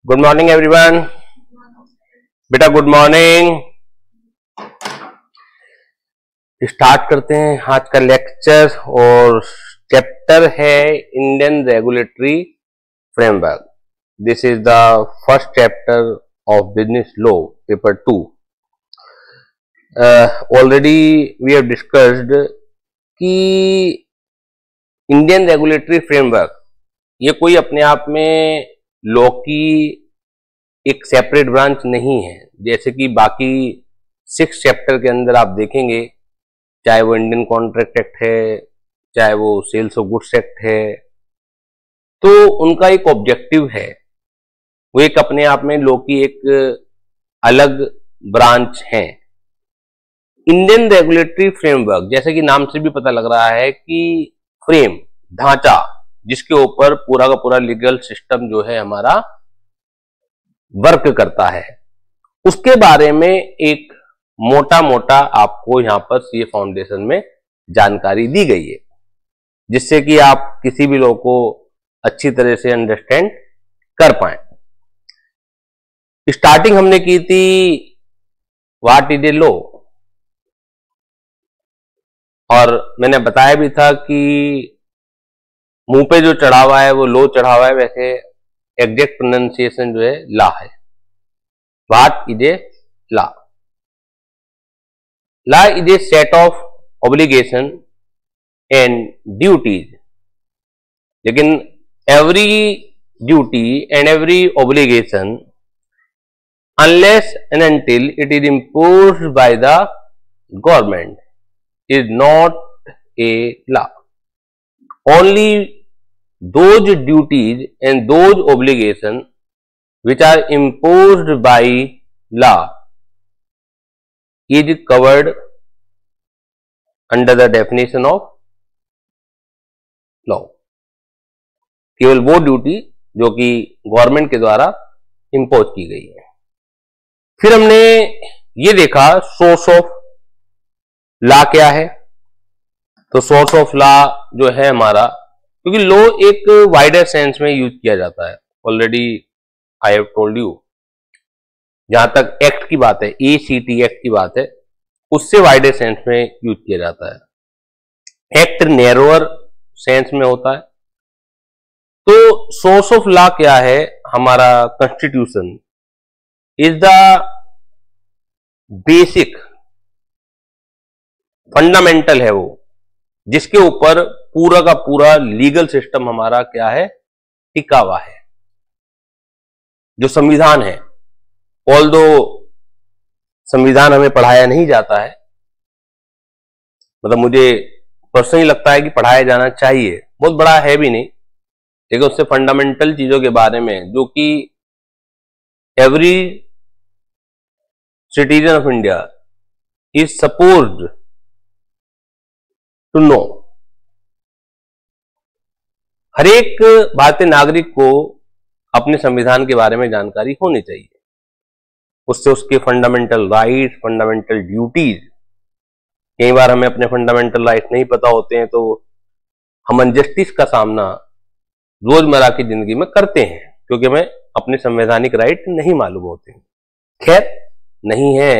Good morning everyone. बेटा good morning. Start करते हैं आज का लेक्चर और चैप्टर है Indian regulatory framework. This is the first chapter of business law paper 2। Already we have discussed कि इंडियन रेगुलेटरी फ्रेमवर्क ये कोई अपने आप में लॉ की एक सेपरेट ब्रांच नहीं है। जैसे कि बाकी 6 चैप्टर के अंदर आप देखेंगे, चाहे वो इंडियन कॉन्ट्रैक्ट एक्ट है, चाहे वो सेल्स ऑफ गुड्स एक्ट है, तो उनका एक ऑब्जेक्टिव है, वो एक अपने आप में लॉ की एक अलग ब्रांच है। इंडियन रेगुलेटरी फ्रेमवर्क जैसे कि नाम से भी पता लग रहा है कि फ्रेम ढांचा, जिसके ऊपर पूरा का पूरा लीगल सिस्टम जो है हमारा वर्क करता है, उसके बारे में एक मोटा मोटा आपको यहां पर सीए फाउंडेशन में जानकारी दी गई है, जिससे कि आप किसी भी लॉ को अच्छी तरह से अंडरस्टैंड कर पाए। स्टार्टिंग हमने की थी व्हाट इज ए लॉ, और मैंने बताया भी था कि मुंह पे जो चढ़ा हुआ है वो लो चढ़ा हुआ है, वैसे एग्जैक्ट प्रोनाउंसिएशन जो है ला है। What is a law? Law is a set of obligation and duties, लेकिन every duty and every obligation unless and until it is imposed by the government is not a law. Only those duties and those obligations which are imposed by law is covered under the definition of law. केवल वो duty जो कि government के द्वारा impose की गई है। फिर हमने ये देखा सोर्स ऑफ लॉ क्या है। तो सोर्स ऑफ लॉ जो है हमारा, क्योंकि लॉ एक वाइडर सेंस में यूज किया जाता है, already I have told you, जहां तक एक्ट की बात है, एसीटी एक्ट की बात है, उससे वाइडर सेंस में यूज किया जाता है। एक्ट नैरोअर सेंस में होता है। तो सोर्स ऑफ लॉ क्या है? हमारा constitution is the basic fundamental है, वो जिसके ऊपर पूरा का पूरा लीगल सिस्टम हमारा क्या है, टिका हुआ है। जो संविधान है, ऑल्दो संविधान हमें पढ़ाया नहीं जाता है, मतलब मुझे पर्सनली लगता है कि पढ़ाया जाना चाहिए, बहुत बड़ा है भी नहीं, लेकिन उससे फंडामेंटल चीजों के बारे में जो कि every citizen of India is supposed to know. हर एक भारतीय नागरिक को अपने संविधान के बारे में जानकारी होनी चाहिए। उससे उसके फंडामेंटल राइट, फंडामेंटल ड्यूटीज, कई बार हमें अपने फंडामेंटल राइट नहीं पता होते हैं, तो हम अनजस्टिस का सामना रोजमर्रा की जिंदगी में करते हैं, क्योंकि हमें अपने संवैधानिक राइट नहीं मालूम होते हैं। खैर, नहीं है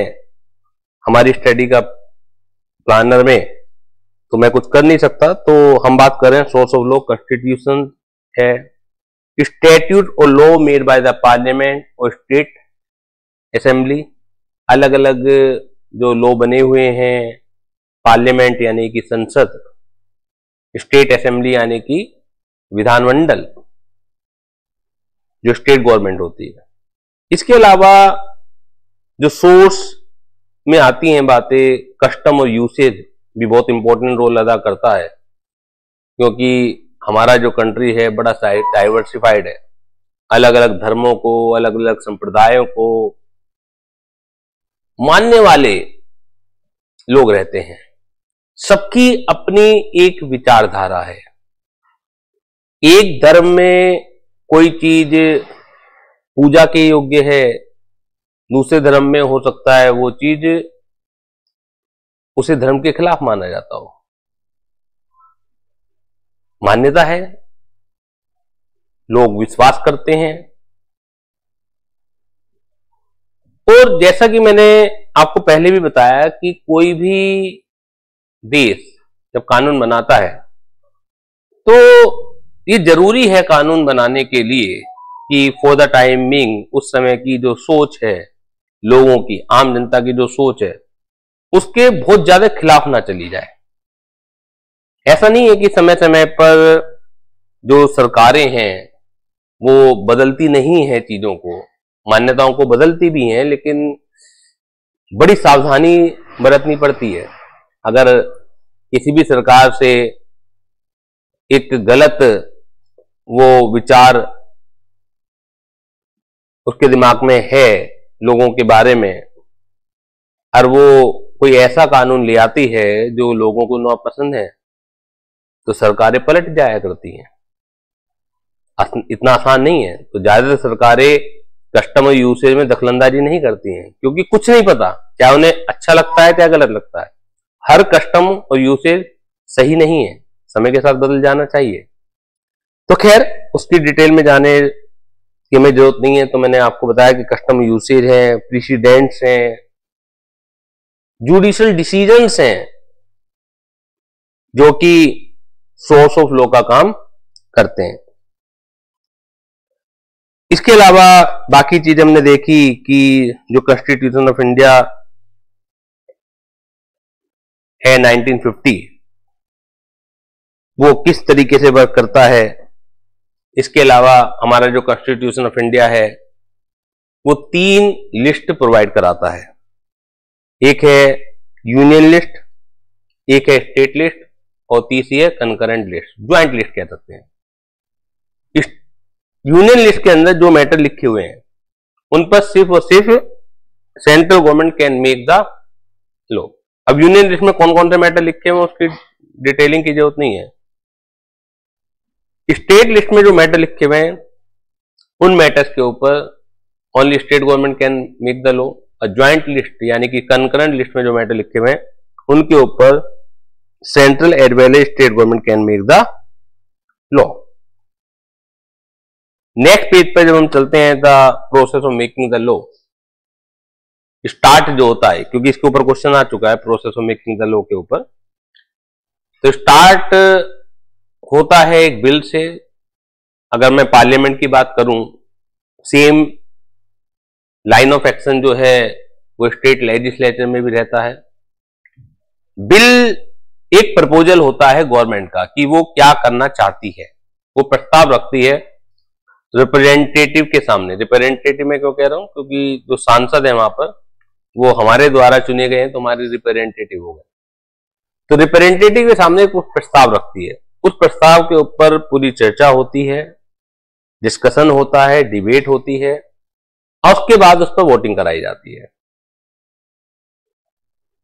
हमारी स्टडी का प्लानर में, तो मैं कुछ कर नहीं सकता। तो हम बात कर रहे हैं सोर्स ऑफ लॉ, कॉन्स्टिट्यूशन है, स्टैट्यूट और law made by the parliament और स्टेट असेंबली। अलग अलग जो लॉ बने हुए हैं, पार्लियामेंट यानी कि संसद, स्टेट असेंबली यानी कि विधानमंडल, जो स्टेट गवर्नमेंट होती है। इसके अलावा जो सोर्स में आती हैं बातें, कस्टम और यूसेज भी बहुत इंपॉर्टेंट रोल अदा करता है, क्योंकि हमारा जो कंट्री है बड़ा डाइवर्सिफाइड है, अलग अलग धर्मों को, अलग अलग संप्रदायों को मानने वाले लोग रहते हैं। सबकी अपनी एक विचारधारा है। एक धर्म में कोई चीज पूजा के योग्य है, दूसरे धर्म में हो सकता है वो चीज उसे धर्म के खिलाफ माना जाता हो। मान्यता है, लोग विश्वास करते हैं, और जैसा कि मैंने आपको पहले भी बताया कि कोई भी देश जब कानून बनाता है तो ये जरूरी है कानून बनाने के लिए कि फॉर द टाइमिंग उस समय की जो सोच है लोगों की, आम जनता की जो सोच है, उसके बहुत ज्यादा खिलाफ ना चली जाए। ऐसा नहीं है कि समय समय पर जो सरकारें हैं वो बदलती नहीं है, चीजों को, मान्यताओं को बदलती भी हैं, लेकिन बड़ी सावधानी बरतनी पड़ती है। अगर किसी भी सरकार से एक गलत वो विचार उसके दिमाग में है लोगों के बारे में, और वो कोई ऐसा कानून ले आती है जो लोगों को नापसंद है, तो सरकारें पलट जाया करती हैं। इतना आसान नहीं है। तो ज्यादातर सरकारें कस्टमर यूसेज में दखलंदाजी नहीं करती हैं, क्योंकि कुछ नहीं पता क्या उन्हें अच्छा लगता है क्या गलत लगता है। हर कस्टम और यूसेज सही नहीं है, समय के साथ बदल जाना चाहिए। तो खैर उसकी डिटेल में जाने की हमें जरूरत नहीं है। तो मैंने आपको बताया कि कस्टम यूसेज है, प्रेसिडेंट्स हैं, जुडिशियल डिसीजंस हैं, जो कि सोर्स ऑफ लॉ का काम करते हैं। इसके अलावा बाकी चीजें हमने देखी कि जो कॉन्स्टिट्यूशन ऑफ इंडिया है 1950, वो किस तरीके से वर्क करता है। इसके अलावा हमारा जो कॉन्स्टिट्यूशन ऑफ इंडिया है वो 3 लिस्ट प्रोवाइड कराता है। एक है यूनियन लिस्ट, एक है स्टेट लिस्ट, और तीसरी है कंकरेंट लिस्ट, ज्वाइंट लिस्ट कह सकते हैं। इस यूनियन लिस्ट के अंदर जो मैटर लिखे हुए हैं उन पर सिर्फ और सिर्फ central government can make the law. अब यूनियन लिस्ट में कौन कौन से मैटर लिखे हुए हैं उसकी डिटेलिंग की जरूरत नहीं है। स्टेट लिस्ट में जो मैटर लिखे हुए हैं उन मैटर्स के ऊपर only state government can make the law. और ज्वाइंट लिस्ट यानी कि कंकरेंट लिस्ट में जो मैटर लिखे हुए हैं उनके ऊपर central as well as state government can make the law. Next page पर जब हम चलते हैं the process of making the law, start जो होता है, क्योंकि इसके ऊपर क्वेश्चन आ चुका है process of making the law के ऊपर, तो स्टार्ट होता है एक बिल से। अगर मैं पार्लियामेंट की बात करूं, सेम लाइन ऑफ एक्शन जो है वो स्टेट लेजिस्लेचर में भी रहता है। बिल एक प्रपोजल होता है गवर्नमेंट का कि वो क्या करना चाहती है, वो प्रस्ताव रखती है रिप्रेजेंटेटिव के सामने। रिप्रेजेंटेटिव में क्यों कह रहा हूं, क्योंकि जो सांसद है वहां पर वो हमारे द्वारा चुने गए हैं, तो हमारे रिप्रेजेंटेटिव हो गए। तो रिप्रेजेंटेटिव के सामने कुछ प्रस्ताव रखती है, उस प्रस्ताव के ऊपर पूरी चर्चा होती है, डिस्कशन होता है, डिबेट होती है, और उसके बाद उस पर वोटिंग कराई जाती है।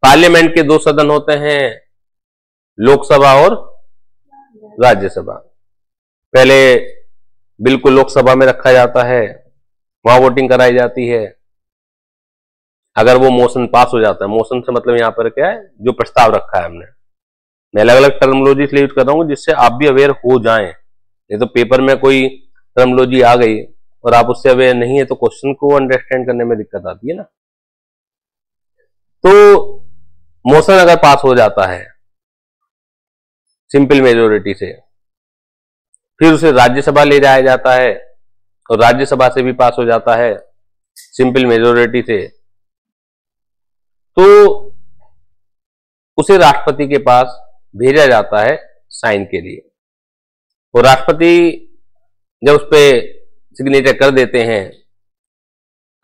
पार्लियामेंट के 2 सदन होते हैं, लोकसभा और राज्यसभा। पहले बिल को लोकसभा में रखा जाता है, वहां वोटिंग कराई जाती है। अगर वो मोशन पास हो जाता है, मोशन से मतलब यहां पर क्या है, जो प्रस्ताव रखा है हमने, मैं अलग अलग टर्मोलॉजी इसलिए यूज कर रहा हूं जिससे आप भी अवेयर हो जाएं। नहीं तो पेपर में कोई टर्मोलॉजी आ गई और आप उससे अवेयर नहीं है तो क्वेश्चन को अंडरस्टैंड करने में दिक्कत आती है ना। तो मोशन अगर पास हो जाता है सिंपल मेजोरिटी से, फिर उसे राज्यसभा ले जाया जाता है और राज्यसभा से भी पास हो जाता है सिंपल मेजोरिटी से, तो उसे राष्ट्रपति के पास भेजा जाता है साइन के लिए। और राष्ट्रपति जब उस पर सिग्नेचर कर देते हैं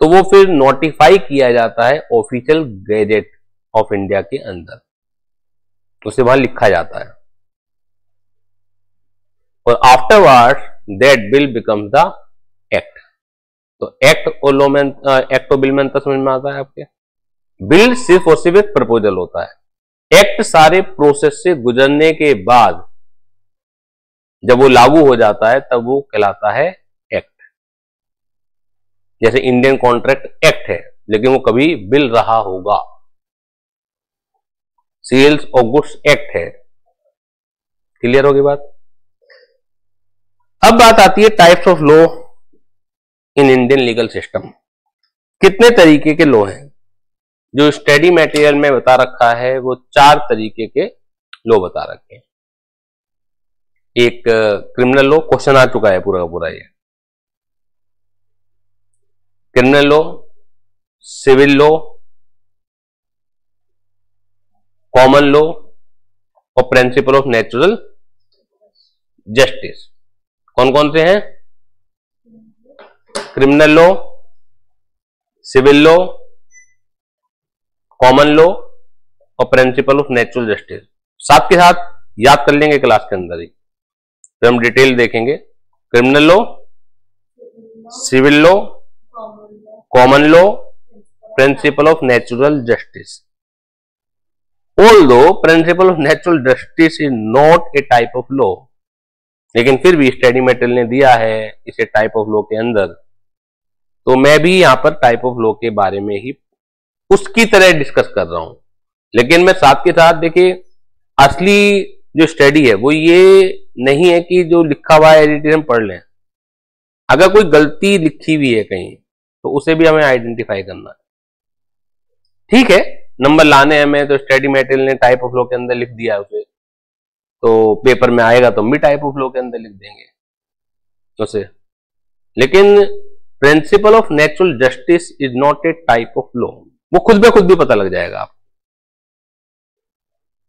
तो वो फिर नोटिफाई किया जाता है ऑफिशियल गैजेट ऑफ इंडिया के अंदर, उसे वहां लिखा जाता है। और afterward that bill becomes the act. तो एक्ट और लॉ में, एक्ट और बिल में अंतर समझ में आता है आपके। बिल सिर्फ और सिर्फ एक प्रपोजल होता है, एक्ट सारे प्रोसेस से गुजरने के बाद जब वो लागू हो जाता है तब वो कहलाता है एक्ट। जैसे इंडियन कॉन्ट्रैक्ट एक्ट है लेकिन वो कभी बिल रहा होगा, सेल्स और गुड्स एक्ट है। क्लियर होगी बात। अब बात आती है types of law in Indian legal system. कितने तरीके के लॉ हैं? जो स्टडी मटेरियल में बता रखा है वो 4 तरीके के लॉ बता रखे हैं। एक क्रिमिनल लॉ, क्वेश्चन आ चुका है पूरा का पूरा ये। Criminal law, civil law, common law और प्रिंसिपल ऑफ नेचुरल जस्टिस। कौन कौन से हैं? Criminal law, civil law, common law और प्रिंसिपल ऑफ नेचुरल जस्टिस। साथ के साथ याद कर लेंगे क्लास के अंदर ही, फिर हम डिटेल देखेंगे। Criminal law, civil law, common law, principle of natural justice. Although principle of natural justice is not a type of law, लेकिन फिर भी स्टडी मटेरियल ने दिया है इसे टाइप ऑफ लॉ के अंदर, तो मैं भी यहां पर टाइप ऑफ लॉ के बारे में ही उसकी तरह डिस्कस कर रहा हूं। लेकिन मैं साथ के साथ देखिए, असली जो स्टडी है वो ये नहीं है कि जो लिखा हुआ है एडिटेड हम पढ़ लें। अगर कोई गलती लिखी हुई है कहीं तो उसे भी हमें आइडेंटिफाई करना है। ठीक है, नंबर लाने हैं हमें, तो स्टडी मटेरियल ने टाइप ऑफ लॉ के अंदर लिख दिया उसे, तो पेपर में आएगा तो हम भी टाइप ऑफ लॉ के अंदर लिख देंगे उसे। लेकिन principal of natural justice is not a type of law, वो खुद ब खुद भी पता लग जाएगा आपको।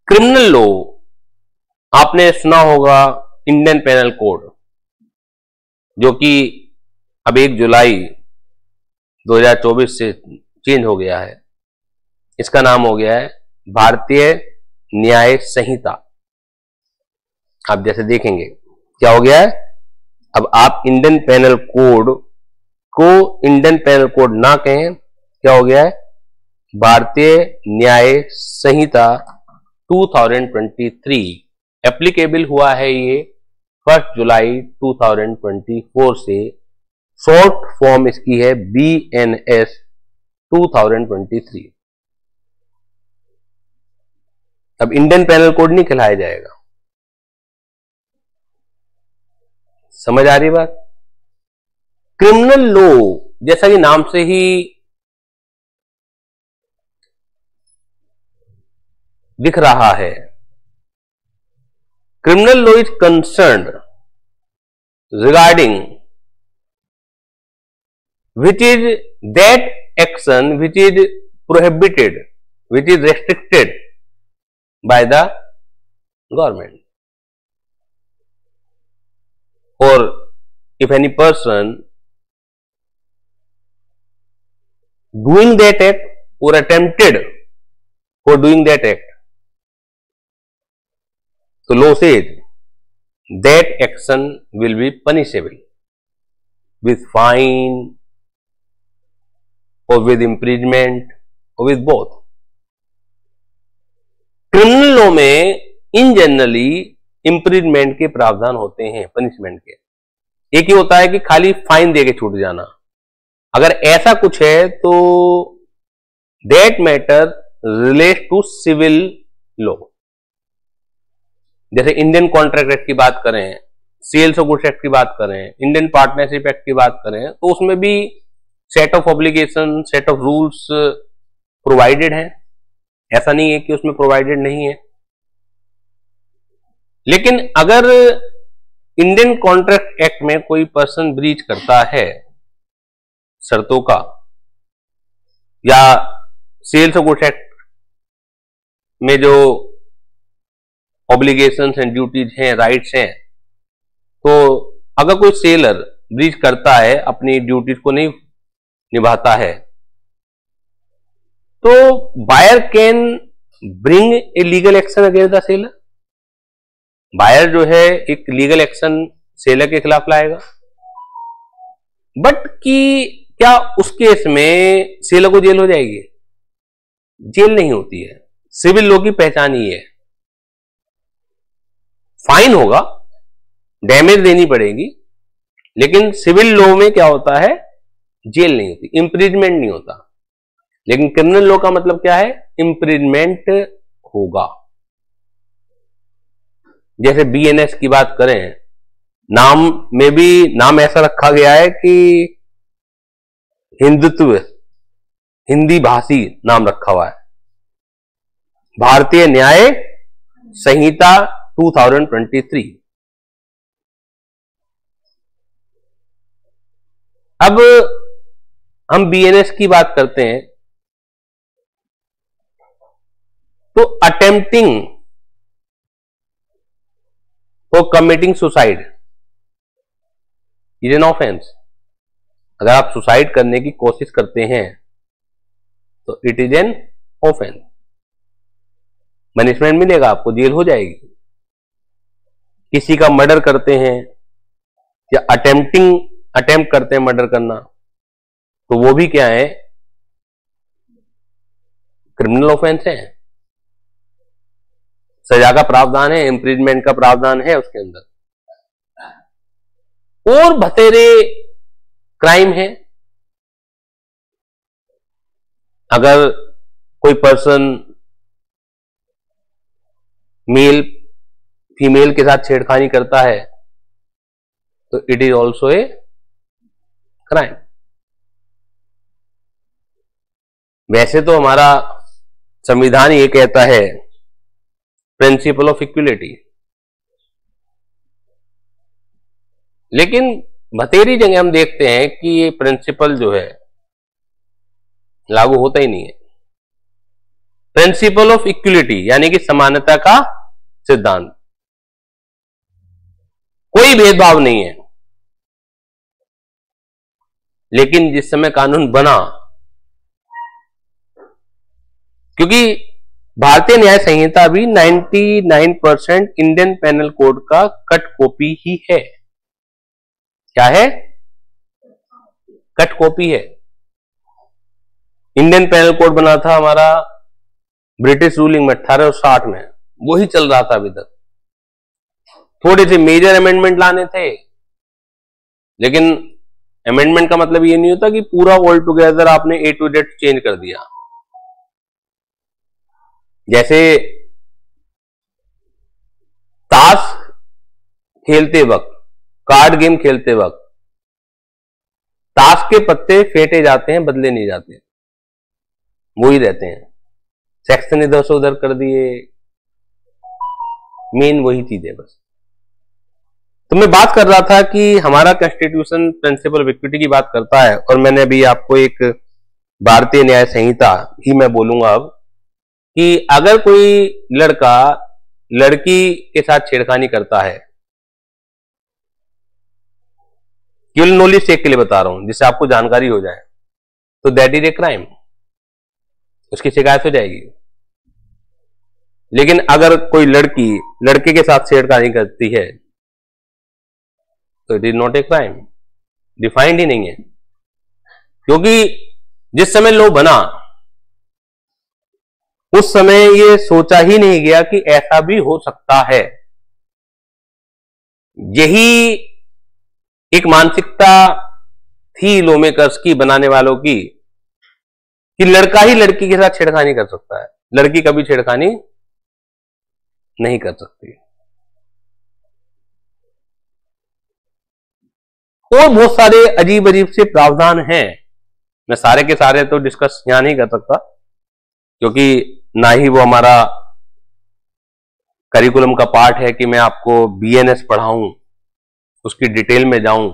क्रिमिनल लॉ आपने सुना होगा, इंडियन पेनल कोड, जो कि अब 1 जुलाई 2024 से चेंज हो गया है। इसका नाम हो गया है भारतीय न्याय संहिता। आप जैसे देखेंगे क्या हो गया है, अब आप इंडियन पेनल कोड को इंडियन पेनल कोड ना कहें, क्या हो गया है, भारतीय न्याय संहिता 2023 एप्लीकेबल हुआ है। ये 1 जुलाई 2024 से, शॉर्ट फॉर्म इसकी है BNS 2023। अब इंडियन पेनल कोड नहीं कहलाया जाएगा। समझ आ रही बात? क्रिमिनल लॉ जैसा कि नाम से ही दिख रहा है, criminal law is concerned regarding which is that action which is prohibited, which is restricted by the government, or if any person doing that act or attempted for doing that act, so law says that action will be punishable with fine or with imprisonment or with both. Criminal law में इन generally imprisonment के प्रावधान होते हैं, punishment के। एक ही होता है कि खाली फाइन दे के छूट जाना। अगर ऐसा कुछ है तो that matter relate to civil law. जैसे इंडियन कॉन्ट्रैक्ट एक्ट की बात करें, सेल्स ऑफ गुड्स एक्ट की बात करें, इंडियन पार्टनरशिप एक्ट की बात करें, तो उसमें भी set of obligation, set of rules provided हैं। ऐसा नहीं है कि उसमें प्रोवाइडेड नहीं है। लेकिन अगर इंडियन कॉन्ट्रैक्ट एक्ट में कोई पर्सन ब्रीच करता है शर्तों का, या सेल्स ऑफ गुड्स एक्ट में जो ऑब्लिगेशंस एंड ड्यूटीज हैं, राइट्स हैं, तो अगर कोई सेलर ब्रीच करता है, अपनी ड्यूटीज को नहीं निभाता है, तो buyer can bring a legal action against the seller. Buyer जो है एक लीगल एक्शन सेलर के खिलाफ लाएगा। बट कि क्या उस केस में सेलर को जेल हो जाएगी? जेल नहीं होती है। सिविल लॉ की पहचान ही है, फाइन होगा, डैमेज देनी पड़ेगी, लेकिन सिविल लॉ में क्या होता है, जेल नहीं होती, इम्प्रिजमेंट नहीं होता। लेकिन क्रिमिनल लॉ का मतलब क्या है, इम्प्रिजमेंट होगा। जैसे BNS की बात करें, नाम में भी नाम ऐसा रखा गया है कि हिंदुत्व हिंदी भाषी नाम रखा हुआ है, भारतीय न्याय संहिता 2023। अब हम बीएनएस की बात करते हैं तो attempting for committing suicide is an offence. अगर आप सुसाइड करने की कोशिश करते हैं तो it is an offence, punishment मिलेगा आपको, जेल हो जाएगी। किसी का मर्डर करते हैं या अटेम्प्ट करते हैं मर्डर करना, तो वो भी क्या है, क्रिमिनल ऑफेंस है, सजा का प्रावधान है, इम्प्रिजमेंट का प्रावधान है उसके अंदर, और बतेरे क्राइम है। अगर कोई पर्सन मेल फीमेल के साथ छेड़खानी करता है तो it is also a crime. वैसे तो हमारा संविधान ये कहता है प्रिंसिपल ऑफ इक्वलिटी, लेकिन बतेरी जगह हम देखते हैं कि ये प्रिंसिपल जो है लागू होता ही नहीं है। प्रिंसिपल ऑफ इक्वलिटी यानी कि समानता का सिद्धांत, कोई भेदभाव नहीं है। लेकिन जिस समय कानून बना, क्योंकि भारतीय न्याय संहिता भी 99% इंडियन पेनल कोड का कट कॉपी ही है। क्या है? कट कॉपी है। इंडियन पेनल कोड बना था हमारा ब्रिटिश रूलिंग में 1860 में, वही चल रहा था अभी तक। थोड़े से मेजर अमेंडमेंट लाने थे, लेकिन अमेंडमेंट का मतलब ये नहीं होता कि पूरा ऑल टुगेदर आपने A to Z चेंज कर दिया। जैसे ताश खेलते वक्त, कार्ड गेम खेलते वक्त ताश के पत्ते फेंटे जाते हैं, बदले नहीं जाते, वो ही रहते हैं। सेक्शन इधर से उधर कर दिए, मेन वही चीज है बस। तो मैं बात कर रहा था कि हमारा कॉन्स्टिट्यूशन प्रिंसिपल ऑफ इक्विटी की बात करता है, और मैंने अभी आपको एक भारतीय न्याय संहिता ही मैं बोलूंगा अब, कि अगर कोई लड़का लड़की के साथ छेड़खानी करता है, केवल नॉलेज चेक के लिए बता रहा हूं जिससे आपको जानकारी हो जाए, तो दैट इज ए क्राइम, उसकी शिकायत हो जाएगी। लेकिन अगर कोई लड़की लड़के के साथ छेड़खानी करती है तो it is not a crime, defined ही नहीं है। क्योंकि जिस समय लॉ बना उस समय ये सोचा ही नहीं गया कि ऐसा भी हो सकता है। यही एक मानसिकता थी लॉ मेकर्स की, बनाने वालों की, कि लड़का ही लड़की के साथ छेड़खानी कर सकता है, लड़की कभी छेड़खानी नहीं कर सकती। और बहुत सारे अजीब अजीब से प्रावधान हैं, मैं सारे के सारे तो डिस्कस यहां नहीं कर सकता, क्योंकि ना ही वो हमारा करिकुलम का पार्ट है कि मैं आपको बीएनएस पढ़ाऊं, उसकी डिटेल में जाऊं।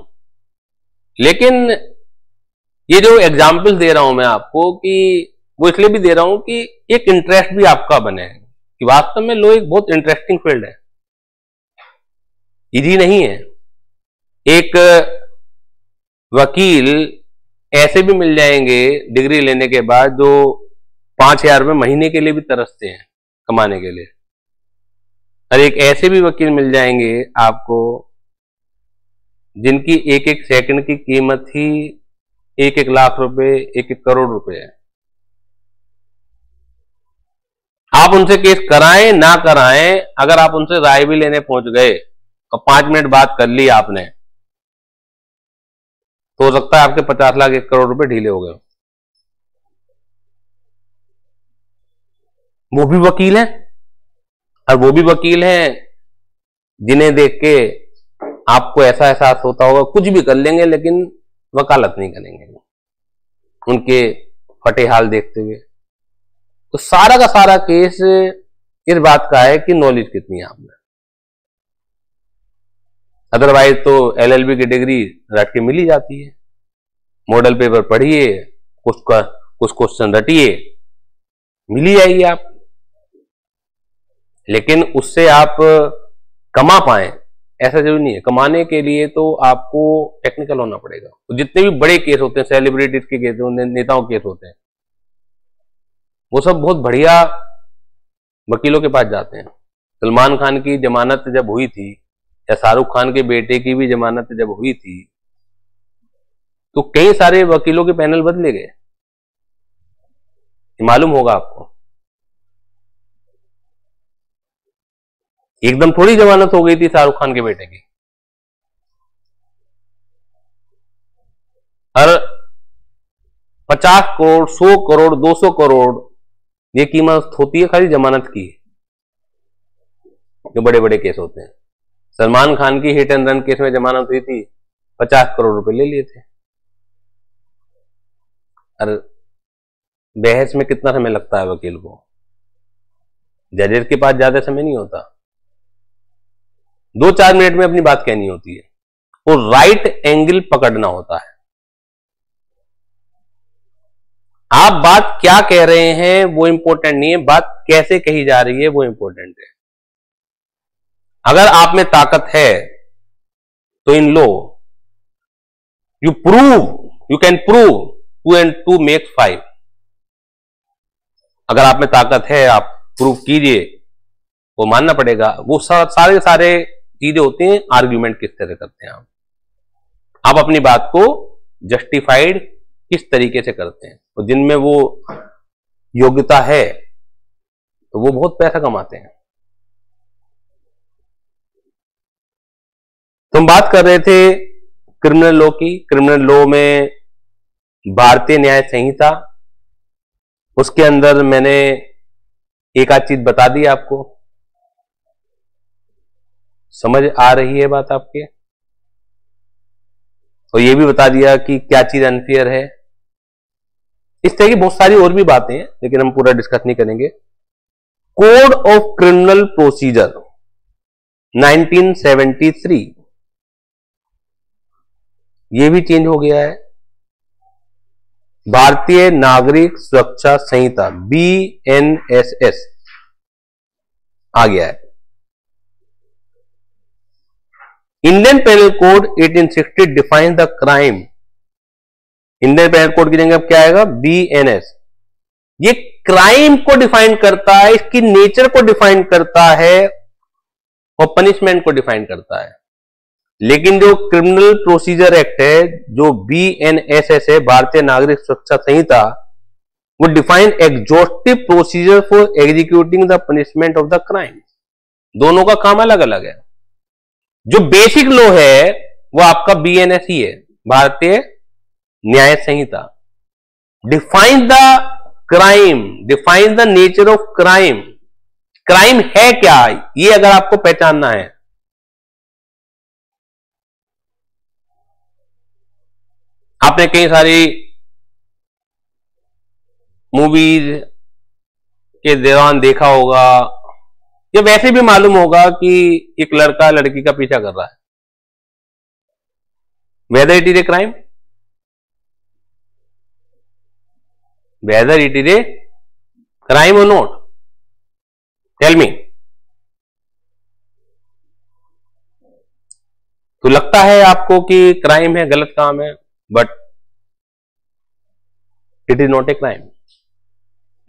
लेकिन ये जो एग्जाम्पल दे रहा हूं मैं आपको, कि वो इसलिए भी दे रहा हूं कि एक इंटरेस्ट भी आपका बने, कि वास्तव में लॉ एक बहुत इंटरेस्टिंग फील्ड है, इजी नहीं है। एक वकील ऐसे भी मिल जाएंगे डिग्री लेने के बाद जो 5,000 रुपये महीने के लिए भी तरसते हैं कमाने के लिए, और एक ऐसे भी वकील मिल जाएंगे आपको जिनकी एक एक सेकंड की कीमत ही 1-1 लाख रुपए, 1-1 करोड़ रुपए है। आप उनसे केस कराएं ना कराएं, अगर आप उनसे राय भी लेने पहुंच गए और 5 मिनट बात कर ली आपने, तो हो सकता है आपके 50 लाख 1 करोड़ रुपए ढीले हो गए। वो भी वकील हैं, और वो भी वकील हैं जिन्हें देख के आपको ऐसा एहसास होता होगा कुछ भी कर लेंगे लेकिन वकालत नहीं करेंगे, उनके फटे हाल देखते हुए। तो सारा का सारा केस इस बात का है कि नॉलेज कितनी है आप में। अदरवाइज तो LLB की डिग्री रट के मिल ही जाती है, मॉडल पेपर पढ़िए, कुछ क्वेश्चन रटिए, मिल ही जाएगी आप। लेकिन उससे आप कमा पाए ऐसा जरूरी नहीं है। कमाने के लिए तो आपको टेक्निकल होना पड़ेगा। तो जितने भी बड़े केस होते हैं, सेलिब्रिटीज के केस, नेताओं के केस होते हैं, वो सब बहुत बढ़िया वकीलों के पास जाते हैं। सलमान खान की जमानत जब हुई थी, या शाहरुख खान के बेटे की भी जमानत जब हुई थी, तो कई सारे वकीलों के पैनल बदले गए, मालूम होगा आपको। एकदम थोड़ी जमानत हो गई थी शाहरुख खान के बेटे की। हर 50 करोड़, 100 करोड़, 200 करोड़ ये कीमत होती है खाली जमानत की, जो बड़े बड़े केस होते हैं। सलमान खान की हिट एंड रन केस में जमानत हुई थी, 50 करोड़ रुपए ले लिए थे। और बहस में कितना समय लगता है वकील को? जजेस के पास ज्यादा समय नहीं होता, 2-4 मिनट में अपनी बात कहनी होती है, और राइट एंगल पकड़ना होता है। आप बात क्या कह रहे हैं वो इंपॉर्टेंट नहीं है, बात कैसे कही जा रही है वो इंपॉर्टेंट है। अगर आप में ताकत है तो इन लो you can prove 2 and 2 makes 5। अगर आप में ताकत है, आप प्रूव कीजिए, वो मानना पड़ेगा। वो सारे चीजें होती हैं, आर्ग्यूमेंट किस तरह करते हैं आप अपनी बात को जस्टिफाइड किस तरीके से करते हैं। तो जिनमें वो योग्यता है तो वो बहुत पैसा कमाते हैं। तो हम बात कर रहे थे क्रिमिनल लॉ की। क्रिमिनल लॉ में भारतीय न्याय संहिता, उसके अंदर मैंने एक आध चीज बता दी आपको। समझ आ रही है बात आपके? और ये भी बता दिया कि क्या चीज अनफेयर है। इस तरह की बहुत सारी और भी बातें हैं, लेकिन हम पूरा डिस्कस नहीं करेंगे। कोड ऑफ क्रिमिनल प्रोसीजर 1973, ये भी चेंज हो गया है। भारतीय नागरिक सुरक्षा संहिता BNSS आ गया है। Indian penal code 1860 define the crime. Indian penal code की जगह क्या आएगा? BNS। ये क्राइम को डिफाइन करता है, इसकी नेचर को डिफाइन करता है और पनिशमेंट को डिफाइन करता है। लेकिन जो क्रिमिनल प्रोसीजर एक्ट है, जो BNSS है, भारतीय नागरिक सुरक्षा संहिता, वो define exhaustive procedure for executing the punishment of the crime. दोनों का काम अलग अलग है। जो बेसिक लॉ है वो आपका BNS ही है, Bharatiya Nyaya Sanhita. Define the crime, define the nature of crime. Crime है क्या, ये अगर आपको पहचानना है। आपने कई सारी मूवीज के दौरान देखा होगा, या वैसे भी मालूम होगा कि एक लड़का लड़की का पीछा कर रहा है। Whether it is a crime, whether it is a crime और नॉट, टेल मी। तो लगता है आपको कि क्राइम है, गलत काम है, but it is not a crime.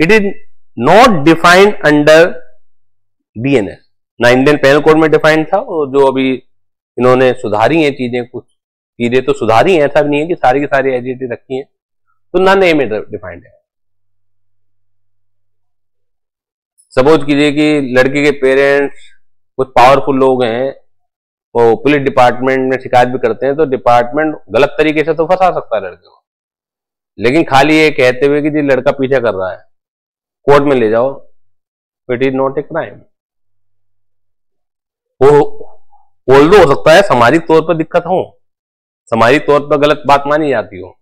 It is not defined under BNS ना। इंडियन पेनल कोड में डिफाइंड था, और जो अभी इन्होंने सुधारी हैं चीजें, कुछ चीजें तो सुधारी हैं, ऐसा भी नहीं है कि सारी की सारी एज इट इज रखी हैं, तो ना नए में डिफाइंड है। सपोज कीजिए कि लड़की के पेरेंट्स कुछ पावरफुल लोग हैं, वो पुलिस डिपार्टमेंट में शिकायत भी करते हैं, तो डिपार्टमेंट गलत तरीके से तो फंसा सकता है लड़के को, लेकिन खाली ये कहते हुए कि जी लड़का पीछा कर रहा है, कोर्ट में ले जाओ, it is not a crime. वो ऑल्दो हो सकता है सामाजिक तौर पर दिक्कत हो, सामाजिक तौर पर गलत बात मानी जाती हो,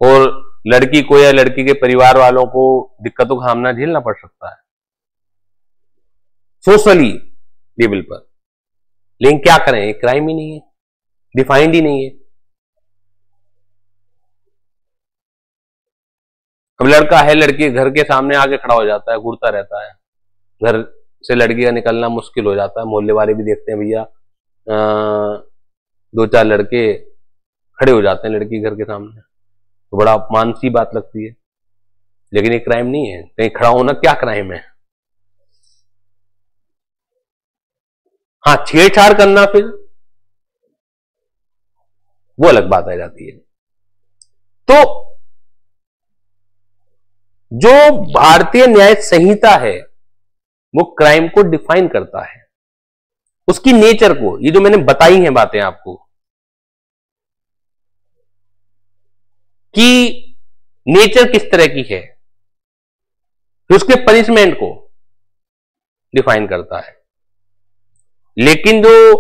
और लड़की को या लड़की के परिवार वालों को दिक्कतों का सामना झेलना पड़ सकता है सोशली लेवल पर। लेकिन क्या करें, ये क्राइम ही नहीं है, डिफाइंड ही नहीं है। अब लड़का है, लड़की घर के सामने आके खड़ा हो जाता है, घूरता रहता है, घर से लड़की का निकलना मुश्किल हो जाता है। मोहल्ले वाले भी देखते हैं भैया 2-4 लड़के खड़े हो जाते हैं लड़की घर के सामने, तो बड़ा अपमान सी बात लगती है। लेकिन ये क्राइम नहीं है, कहीं खड़ा होना क्या क्राइम है? हाँ, छेड़छाड़ करना फिर वो अलग बात आ जाती है। तो जो भारतीय न्याय संहिता है वो क्राइम को डिफाइन करता है, उसकी नेचर को। ये जो मैंने बताई हैं बातें आपको कि नेचर किस तरह की है, तो उसके पनिशमेंट को डिफाइन करता है। लेकिन जो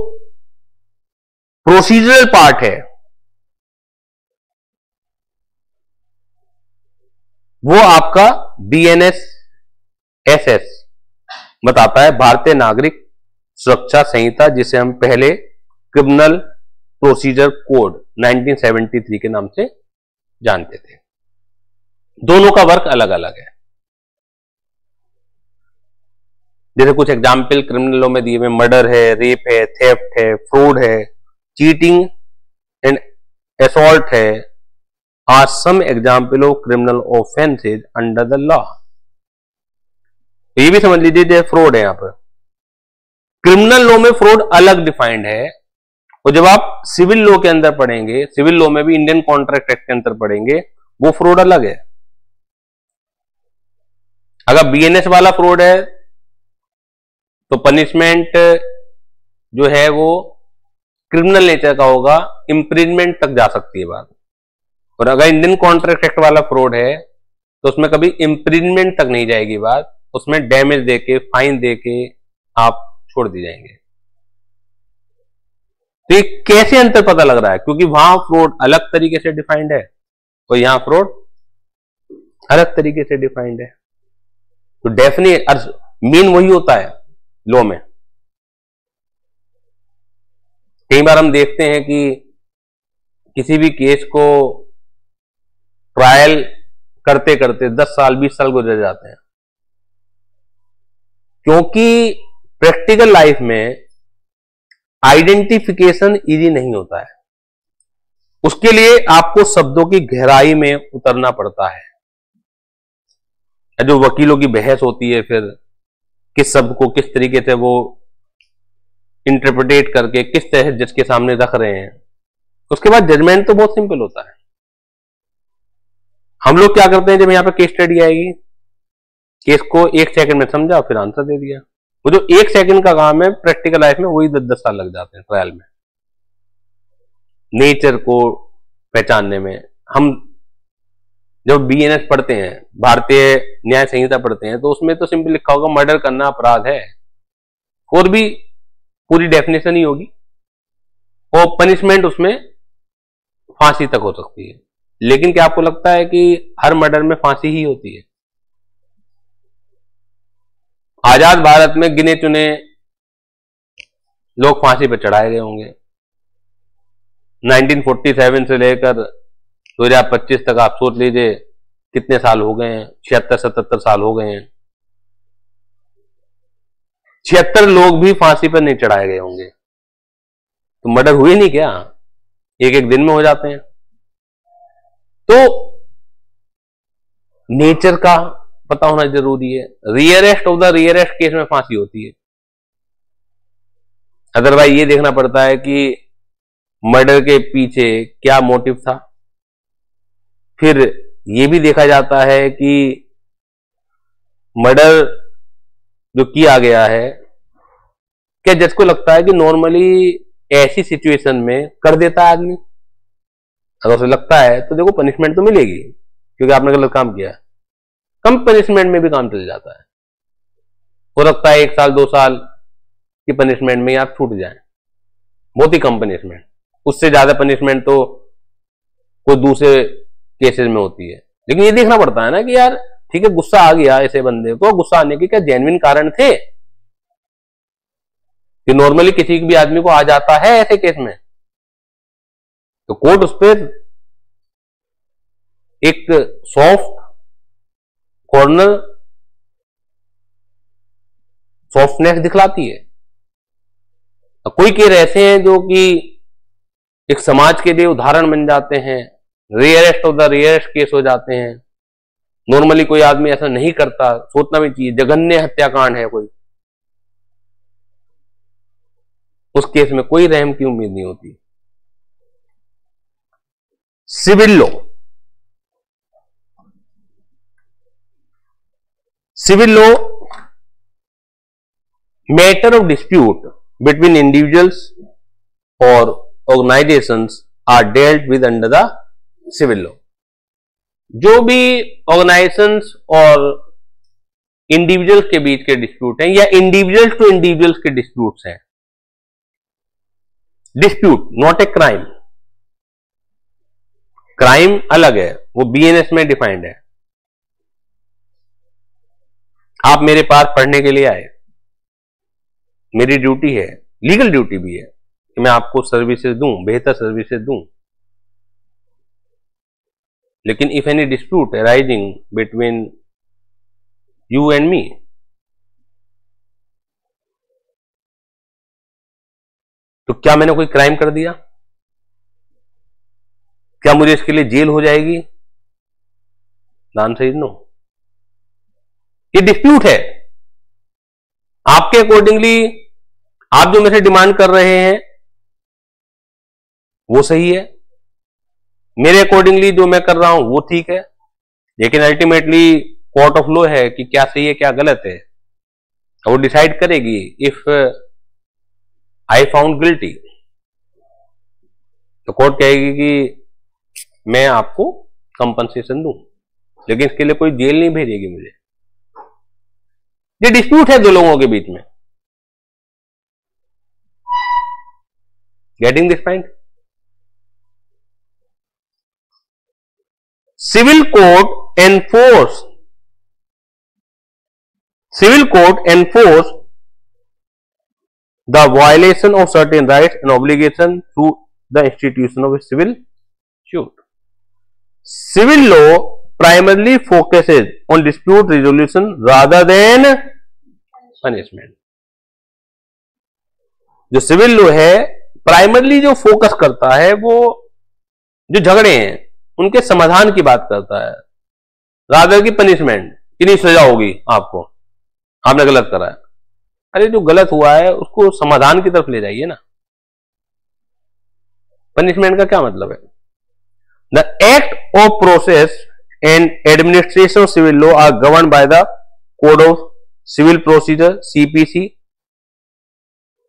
प्रोसीजरल पार्ट है वो आपका बीएनएस एसएस बताता है, भारतीय नागरिक सुरक्षा संहिता, जिसे हम पहले क्रिमिनल प्रोसीजर कोड 1973 के नाम से जानते थे। दोनों का वर्क अलग अलग है। जैसे कुछ एग्जाम्पल क्रिमिनल लॉ में दिए हुए, मर्डर है, रेप है, थेफ्ट है, फ्रॉड है, चीटिंग एंड असॉल्ट है, are some example of criminal offences under the law. ये भी समझ लीजिए जैसे फ्रॉड है, यहां पर क्रिमिनल लॉ में फ्रॉड अलग डिफाइंड है, और जब आप सिविल लॉ के अंदर पढ़ेंगे, सिविल लॉ में भी इंडियन कॉन्ट्रैक्ट एक्ट के अंदर पढ़ेंगे, वो फ्रॉड अलग है। अगर बीएनएस वाला फ्रॉड है तो पनिशमेंट जो है वो क्रिमिनल नेचर का होगा, इंप्रिजमेंट तक जा सकती है बात। और अगर इंडियन कॉन्ट्रैक्ट एक्ट वाला फ्रॉड है तो उसमें कभी इंप्रिजमेंट तक नहीं जाएगी बात, उसमें डैमेज देके, फाइन देके आप छोड़ दी जाएंगे। तो ये कैसे अंतर पता लग रहा है? क्योंकि वहां फ्रॉड अलग तरीके से डिफाइंड है और यहां फ्रॉड अलग तरीके से डिफाइंड है। तो डेफिनेट मीन वही होता है लॉ में। कई बार हम देखते हैं कि किसी भी केस को ट्रायल करते करते 10 साल 20 साल गुजर जाते हैं, क्योंकि प्रैक्टिकल लाइफ में आइडेंटिफिकेशन इजी नहीं होता है। उसके लिए आपको शब्दों की गहराई में उतरना पड़ता है। जो वकीलों की बहस होती है, फिर किस शब्द को किस तरीके से वो इंटरप्रिटेट करके किस तरह जज के सामने रख रहे हैं, उसके बाद जजमेंट तो बहुत सिंपल होता है। हम लोग क्या करते हैं, जब यहां पर केस स्टडी आएगी, केस को 1 सेकंड में समझा फिर आंसर दे दिया। वो जो 1 सेकंड का काम है प्रैक्टिकल लाइफ में वही 10-10 साल लग जाते हैं ट्रायल में, नेचर को पहचानने में। हम जब बीएनएस पढ़ते हैं, भारतीय न्याय संहिता पढ़ते हैं, तो उसमें तो सिंपल लिखा होगा मर्डर करना अपराध है, और भी पूरी डेफिनेशन ही होगी, और पनिशमेंट उसमें फांसी तक हो सकती है। लेकिन क्या आपको लगता है कि हर मर्डर में फांसी ही होती है? आजाद भारत में गिने चुने लोग फांसी पर चढ़ाए गए होंगे। 1947 से लेकर 2025 तक आप सोच लीजिए कितने साल हो गए हैं, 76-77 साल हो गए हैं। 76 लोग भी फांसी पर नहीं चढ़ाए गए होंगे, तो मर्डर हुए नहीं क्या? एक एक दिन में हो जाते हैं। तो नेचर का पता होना जरूरी है। Rarest of the rarest case में फांसी होती है। अदरवाइज ये देखना पड़ता है कि मर्डर के पीछे क्या मोटिव था। फिर ये भी देखा जाता है कि मर्डर जो किया गया है, क्या जज को लगता है कि नॉर्मली ऐसी सिचुएशन में कर देता है आदमी? अगर उसे लगता है तो देखो पनिशमेंट तो मिलेगी, क्योंकि आपने गलत काम किया। कम पनिशमेंट में भी काम चल जाता है। हो सकता है 1 साल 2 साल की पनिशमेंट में आप छूट जाए, बहुत ही कम पनिशमेंट। उससे ज्यादा पनिशमेंट तो कोई दूसरे केसेस में होती है। लेकिन ये देखना पड़ता है ना कि यार ठीक है, गुस्सा आ गया ऐसे बंदे को, गुस्सा आने के क्या जेन्युइन कारण थे कि नॉर्मली किसी भी आदमी को आ जाता है ऐसे केस में, तो कोर्ट उस पर एक सॉफ्ट कॉर्नर, सॉफ्टनेस दिखलाती है। कोई केस ऐसे हैं जो कि एक समाज के लिए उदाहरण बन जाते हैं, rarest of the rarest case हो जाते हैं। नॉर्मली कोई आदमी ऐसा नहीं करता, सोचना भी चाहिए, जघन्य हत्याकांड है कोई, उस केस में कोई रहम की उम्मीद नहीं होती। Civil law, civil law matter of dispute between individuals और organisations are dealt with under the civil law. जो भी ऑर्गेनाइजेशंस और इंडिविजुअल्स के बीच के डिस्प्यूट हैं या इंडिविजुअल्स टू इंडिविजुअल्स के डिस्प्यूट्स हैं, dispute not a crime, crime अलग है, वो बीएनएस में डिफाइंड है। आप मेरे पास पढ़ने के लिए आए, मेरी ड्यूटी है, लीगल ड्यूटी भी है कि मैं आपको सर्विसेज दूं, बेहतर सर्विसेज दूं। लेकिन if any dispute arising between you and me, तो क्या मैंने कोई क्राइम कर दिया? क्या मुझे इसके लिए जेल हो जाएगी? Answer is no. ये डिस्प्यूट है, आपके अकॉर्डिंगली आप जो मेरे से डिमांड कर रहे हैं वो सही है, मेरे अकॉर्डिंगली जो मैं कर रहा हूं वो ठीक है, लेकिन अल्टीमेटली कोर्ट ऑफ लॉ है कि क्या सही है क्या गलत है, वो डिसाइड करेगी। इफ आई फाउंड गिल्टी, तो कोर्ट कहेगी कि मैं आपको कंपनसेशन दूं, लेकिन इसके लिए कोई जेल नहीं भेजेगी मुझे। ये डिस्प्यूट है दो लोगों के बीच में। Getting this point? Civil court enforce the violation of certain rights and obligations through the institution of a civil suit. Civil law primarily focuses on dispute resolution rather than punishment. जो civil law है primarily जो focus करता है वो जो झगड़े हैं उनके समाधान की बात करता है, रादर की पनिशमेंट, कि नहीं सजा होगी आपको, आपने गलत करा है। अरे जो गलत हुआ है उसको समाधान की तरफ ले जाइए ना, पनिशमेंट का क्या मतलब है? The act of process and administration of civil law are govern by the code of civil procedure CPC.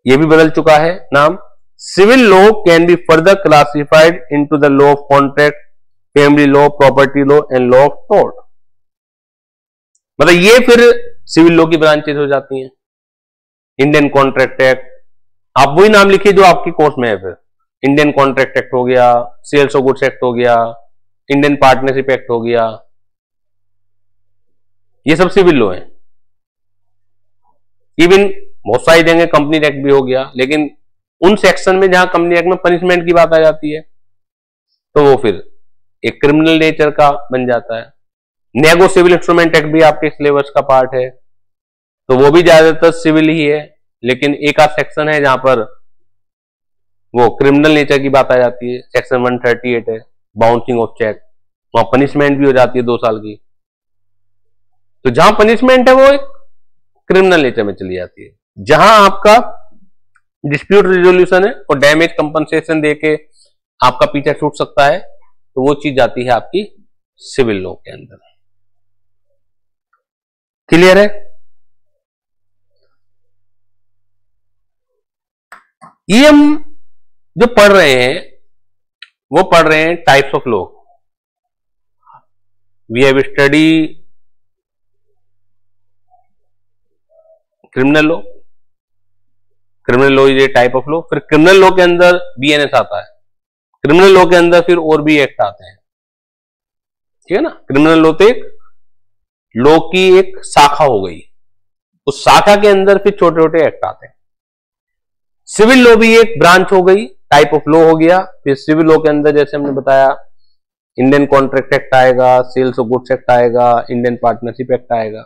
ये भी बदल चुका है नाम। Civil law can be further classified into the law of contract, family law, property law and law of tort. मतलब ये फिर civil law की ब्रांचेस हो जाती हैं। इंडियन कॉन्ट्रैक्ट एक्ट, आप वही नाम लिखिए जो आपके कोर्स में है। फिर इंडियन कॉन्ट्रैक्ट एक्ट हो गया, सेल्स ऑफ गुड्स एक्ट हो गया, इंडियन पार्टनरशिप एक्ट हो गया, ये सब सिविल लॉ है। इवन बहुत सारी जगह कंपनी एक्ट भी हो गया, लेकिन उन सेक्शन में जहां कंपनी एक्ट में पनिशमेंट की बात आ जाती है तो वो फिर एक क्रिमिनल नेचर का बन जाता है। नेगो सिविल इंस्ट्रूमेंट एक्ट भी आपके सिलेबस का पार्ट है, तो वो भी ज्यादातर सिविल ही है, लेकिन एक आध सेक्शन है जहां पर वो क्रिमिनल नेचर की बात आ जाती है। सेक्शन 138 है, बाउंसिंग ऑफ चेक, वहां पनिशमेंट भी हो जाती है 2 साल की। तो जहां पनिशमेंट है वो एक क्रिमिनल नेचर में चली जाती है। जहां आपका डिस्प्यूट रिजोल्यूशन है और डैमेज कंपनसेशन देके आपका पीछा छूट सकता है, तो वो चीज जाती है आपकी सिविल लॉ के अंदर। क्लियर है? ये हम जो पढ़ रहे हैं वो पढ़ रहे हैं types of law. We have study criminal law, criminal law is a type of law. फिर क्रिमिनल लॉ के अंदर बीएनएस आता है, क्रिमिनल लॉ के अंदर फिर और भी एक्ट आते हैं। ठीक है ना। क्रिमिनल लॉ तो एक लॉ की एक शाखा हो गई, उस शाखा के अंदर फिर छोटे छोटे एक्ट आते हैं। सिविल लॉ भी एक ब्रांच हो गई, टाइप ऑफ लॉ हो गया। फिर सिविल लॉ के अंदर जैसे हमने बताया इंडियन कॉन्ट्रैक्ट एक्ट आएगा, सेल्स ऑफ गुड्स एक्ट आएगा, इंडियन पार्टनरशिप एक्ट आएगा।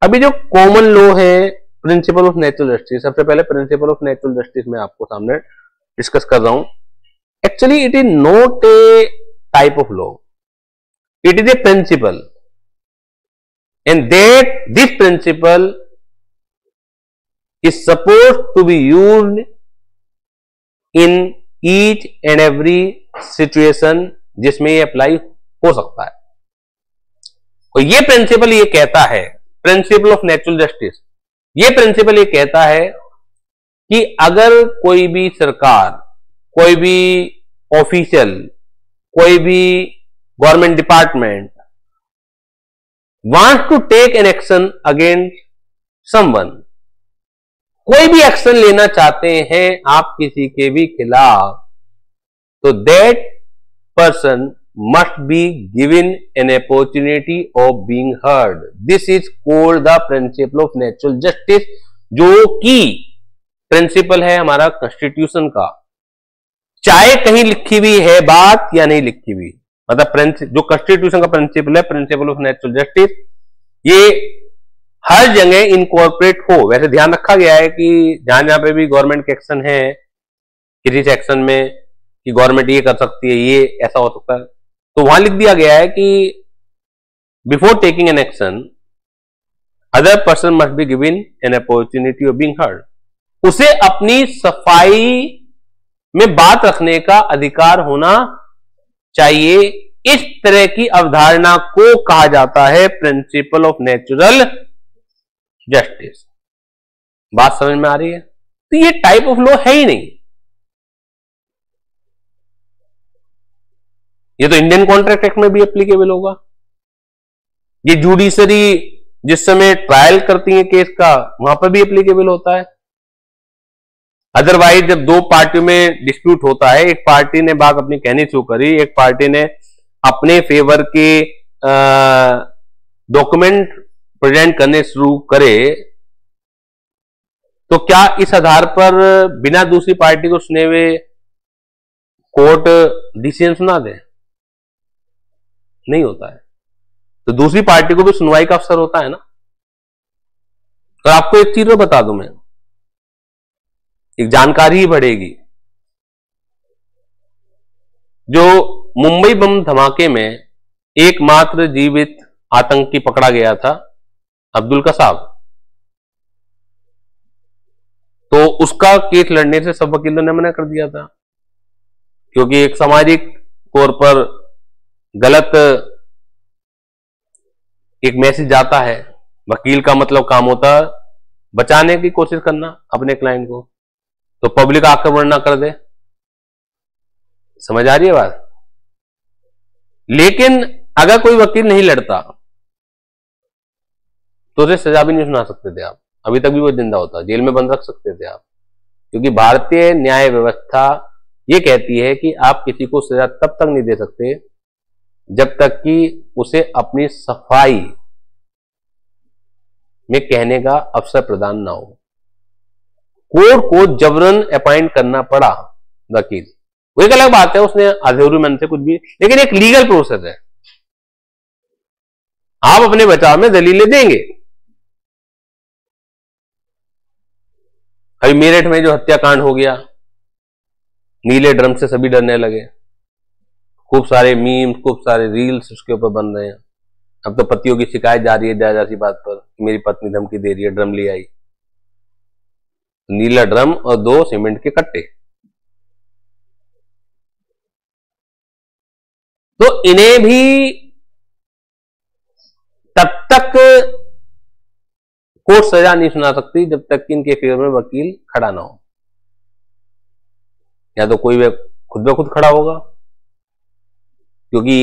अभी जो कॉमन लॉ है प्रिंसिपल ऑफ नेचुरल जस्टिस, सबसे पहले प्रिंसिपल ऑफ नेचुरल जस्टिस में आपको सामने डिस्कस कर रहा हूं। Actually it is not a type of law, it is a principle, and that this principle is supposed to be used in each and every situation जिसमें ये apply हो सकता है। और ये प्रिंसिपल ये कहता है, प्रिंसिपल ऑफ नेचुरल जस्टिस, ये प्रिंसिपल ये कहता है कि अगर कोई भी सरकार, कोई भी ऑफिशियल, कोई भी government department wants to take an action against someone, कोई भी एक्शन लेना चाहते हैं आप किसी के भी खिलाफ, तो that person must be given an opportunity of being heard. This is called the principal of natural justice, जो कि प्रिंसिपल है हमारा कॉन्स्टिट्यूशन का, चाहे कहीं लिखी हुई है बात या नहीं लिखी हुई। मतलब जो कॉन्स्टिट्यूशन का प्रिंसिपल है, प्रिंसिपल ऑफ नेचुरल जस्टिस, ये हर जगह इनकॉर्पोरेट हो। वैसे ध्यान रखा गया है कि जहां जहां पे भी गवर्नमेंट के एक्शन है किसी सेक्शन में कि गवर्नमेंट ये कर सकती है, ये ऐसा हो सकता है, तो वहां लिख दिया गया है कि before taking an action other person must be given an opportunity of being heard. उसे अपनी सफाई में बात रखने का अधिकार होना चाहिए। इस तरह की अवधारणा को कहा जाता है प्रिंसिपल ऑफ नेचुरल जस्टिस। बात समझ में आ रही है? तो ये टाइप ऑफ लॉ है ही नहीं, ये तो इंडियन कॉन्ट्रैक्ट एक्ट में भी एप्लीकेबल होगा। ये जुडिशरी जिस समय ट्रायल करती है केस का, वहां पर भी एप्लीकेबल होता है। अदरवाइज जब दो पार्टियों में डिस्प्यूट होता है, एक पार्टी ने बात अपनी कहनी शुरू करी, एक पार्टी ने अपने फेवर के डॉक्यूमेंट प्रेजेंट करने शुरू करे, तो क्या इस आधार पर बिना दूसरी पार्टी को सुने हुए कोर्ट डिसीजन सुना दे? नहीं होता है। तो दूसरी पार्टी को भी सुनवाई का अवसर होता है ना। और आपको एक चीज बता दूं मैं, एक जानकारी ही बढ़ेगी। जो मुंबई बम धमाके में एकमात्र जीवित आतंकी पकड़ा गया था, अब्दुल कसाब, तो उसका केस लड़ने से सब वकीलों ने मना कर दिया था, क्योंकि एक सामाजिक तौर पर गलत एक मैसेज जाता है। वकील का मतलब काम होता है बचाने की कोशिश करना अपने क्लाइंट को, तो पब्लिक आक्रमण ना कर दे। समझ आ रही है बात? लेकिन अगर कोई वकील नहीं लड़ता तो उसे सजा भी नहीं सुना सकते थे आप, अभी तक भी वो जिंदा होता, जेल में बंद रख सकते थे आप, क्योंकि भारतीय न्याय व्यवस्था ये कहती है कि आप किसी को सजा तब तक नहीं दे सकते जब तक कि उसे अपनी सफाई में कहने का अवसर प्रदान ना हो। कोर्ट को जबरन अपॉइंट करना पड़ा वकील, वो एक अलग बात है, उसने अधूरी मन से कुछ भी, लेकिन एक लीगल प्रोसेस है। आप अपने बचाव में दलीलें देंगे। अभी मेरठ में जो हत्याकांड हो गया, नीले ड्रम से सभी डरने लगे, खूब सारे मीम्स, खूब सारे रील्स उसके ऊपर बन रहे हैं। अब तो पतियों की शिकायत जा रही है जायजा सी बात पर, मेरी पत्नी धमकी दे रही है, ड्रम ले आई, नीला ड्रम और 2 सीमेंट के कट्टे। तो इन्हें भी तब तक कोर्ट सजा नहीं सुना सकती जब तक कि इनके फेवर में वकील खड़ा ना हो, या तो कोई खुद ब खुद खड़ा होगा, क्योंकि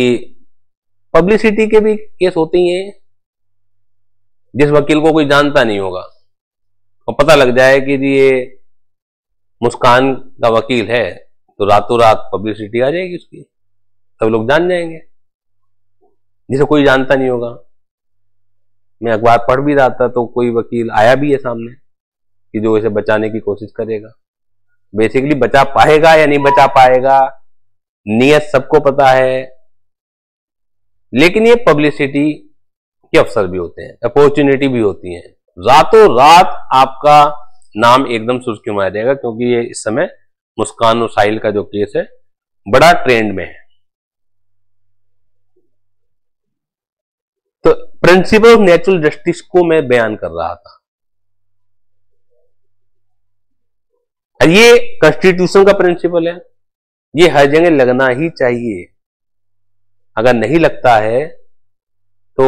पब्लिसिटी के भी केस होते ही हैं। जिस वकील को कोई जानता नहीं होगा और पता लग जाए कि जी ये मुस्कान का वकील है, तो रातों रात पब्लिसिटी आ जाएगी उसकी, सब लोग जान जाएंगे। जिसे कोई जानता नहीं होगा। मैं अखबार पढ़ भी रहा था तो कोई वकील आया भी है सामने कि जो इसे बचाने की कोशिश करेगा। बेसिकली बचा पाएगा या नहीं बचा पाएगा, नियत सबको पता है, लेकिन ये पब्लिसिटी के अवसर भी होते हैं, अपॉर्चुनिटी भी होती है। रातों रात आपका नाम एकदम सुर्खियों में आ जाएगा, क्योंकि ये इस समय मुस्कान और साहिल का जो केस है बड़ा ट्रेंड में है। तो प्रिंसिपल ऑफ नेचुरल जस्टिस को मैं बयान कर रहा था। ये कॉन्स्टिट्यूशन का प्रिंसिपल है, ये हर जगह लगना ही चाहिए। अगर नहीं लगता है तो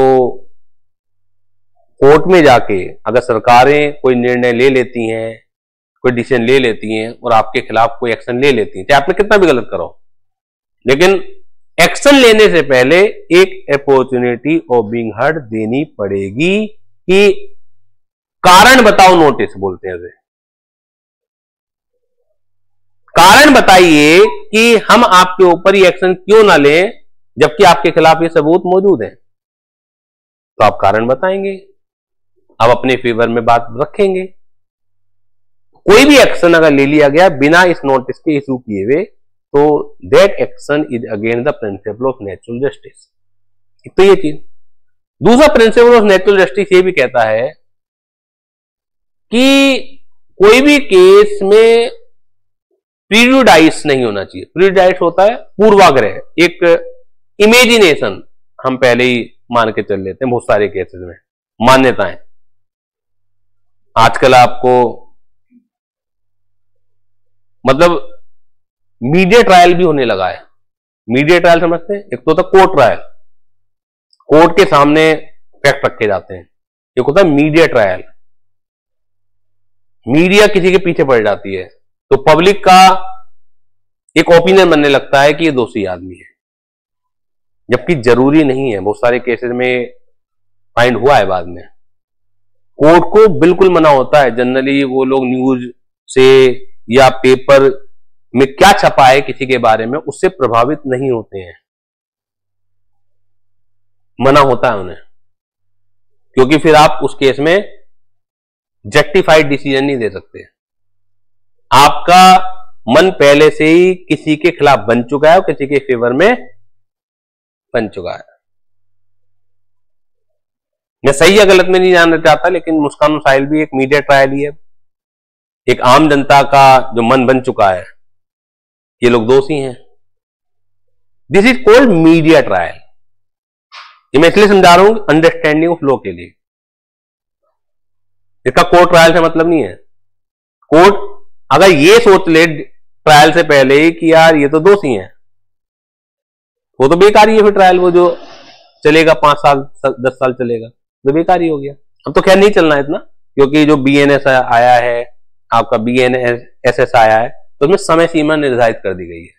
कोर्ट में जाके अगर सरकारें कोई निर्णय ले लेती हैं, कोई डिसीजन ले लेती हैं और आपके खिलाफ कोई एक्शन ले लेती हैं, चाहे आपने कितना भी गलत करो, लेकिन एक्शन लेने से पहले एक अपॉर्चुनिटी ऑफ बीइंग हर्ड देनी पड़ेगी कि कारण बताओ, नोटिस बोलते हैं। कारण बताइए कि हम आपके ऊपर ये एक्शन क्यों ना लें जबकि आपके खिलाफ ये सबूत मौजूद है। तो आप कारण बताएंगे, आप अपने फेवर में बात रखेंगे। कोई भी एक्शन अगर ले लिया गया बिना इस नोटिस के इशू किए हुए, तो that action is against the principal of natural justice. तो ये चीज। दूसरा प्रिंसिपल ऑफ नेचुरल जस्टिस ये भी कहता है कि कोई भी केस में प्रीजुडाइस नहीं होना चाहिए। प्रीजुडाइस होता है पूर्वाग्रह, एक इमेजिनेशन हम पहले ही मान के चल लेते हैं बहुत सारे केसेस में, मान्यताएं। आजकल आपको मतलब मीडिया ट्रायल भी होने लगा है। मीडिया ट्रायल समझते हैं? एक तो होता कोर्ट ट्रायल, कोर्ट के सामने फैक्ट रखे जाते हैं। एक होता है मीडिया ट्रायल, मीडिया किसी के पीछे पड़ जाती है तो पब्लिक का एक ओपिनियन बनने लगता है कि ये दोषी आदमी है, जबकि जरूरी नहीं है। बहुत सारे केसेस में फाइंड हुआ है बाद में। कोर्ट को बिल्कुल मना होता है, जनरली वो लोग न्यूज से या पेपर में क्या छपा है किसी के बारे में उससे प्रभावित नहीं होते हैं, मना होता है उन्हें, क्योंकि फिर आप उस केस में जस्टिफाइड डिसीजन नहीं दे सकते। आपका मन पहले से ही किसी के खिलाफ बन चुका है और किसी के फेवर में बन चुका है। मैं सही या गलत में नहीं जानना चाहता, लेकिन मुस्कान और साहिल भी एक मीडिया ट्रायल ही है। एक आम जनता का जो मन बन चुका है ये लोग दोषी हैं। This is called media trial. ये मैं इसलिए समझा रहा हूं अंडरस्टैंडिंग ऑफ लॉ के लिए। इसका कोर्ट ट्रायल से मतलब नहीं है। कोर्ट अगर ये सोच ले ट्रायल से पहले कि यार ये तो दोषी हैं, वो तो बेकार ही है। फिर ट्रायल वो जो चलेगा 5 साल 10 साल चलेगा तो बेकार ही हो गया। अब तो खैर नहीं चलना इतना, क्योंकि जो BNS आया है, आपका BNSS आया है, तो उसमें समय सीमा निर्धारित कर दी गई है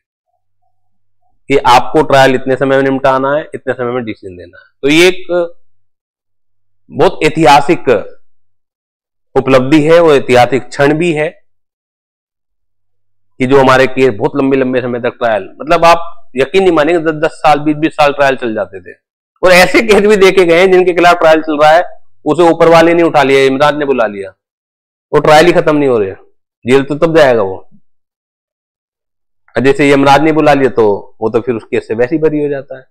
कि आपको ट्रायल इतने समय में निपटाना है, इतने समय में डिसीजन देना है। तो ये एक बहुत ऐतिहासिक उपलब्धि है और ऐतिहासिक क्षण भी है कि जो हमारे केस बहुत लंबे लंबे समय तक ट्रायल, मतलब आप यकीन नहीं मानेंगे 10-10 साल 20-20 साल ट्रायल चल जाते थे। और ऐसे केस भी देखे गए हैं जिनके खिलाफ ट्रायल चल रहा है, उसे ऊपर वाले ने उठा लिया, इमरान ने बुला लिया, वो ट्रायल ही खत्म नहीं हो रही है, जेल तो तब जाएगा वो। जैसे यमराज ने बुला लिया तो वो तो फिर उस केस से वैसे ही बरी हो जाता है,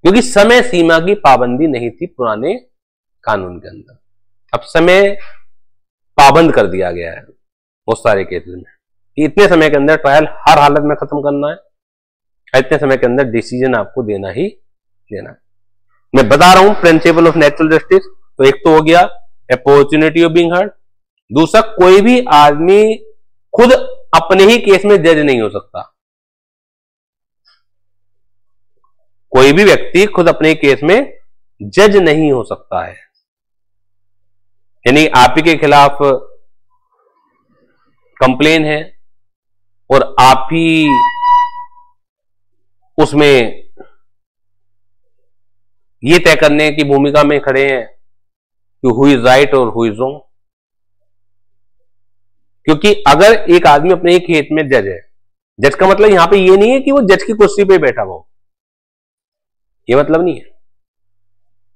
क्योंकि समय सीमा की पाबंदी नहीं थी पुराने कानून के अंदर। अब समय पाबंद कर दिया गया है बहुत सारे केसेस में कि इतने समय के अंदर ट्रायल हर हालत में खत्म करना है, इतने समय के अंदर डिसीजन आपको देना ही देना है। मैं बता रहा हूं प्रिंसिपल ऑफ नेचुरल जस्टिस। तो एक तो हो गया अपॉर्चुनिटी ऑफ बीइंग हर्ड। दूसरा, कोई भी आदमी खुद अपने ही केस में जज नहीं हो सकता। कोई भी व्यक्ति खुद अपने केस में जज नहीं हो सकता है। यानी आप ही के खिलाफ कंप्लेन है और आप ही उसमें ये तय करने की भूमिका में खड़े हैं कि हु इज राइट और हु इज रॉन्ग। क्योंकि अगर एक आदमी अपने ही केस में जज है, जज का मतलब यहां पे ये नहीं है कि वो जज की कुर्सी पे बैठा हो, ये मतलब नहीं है।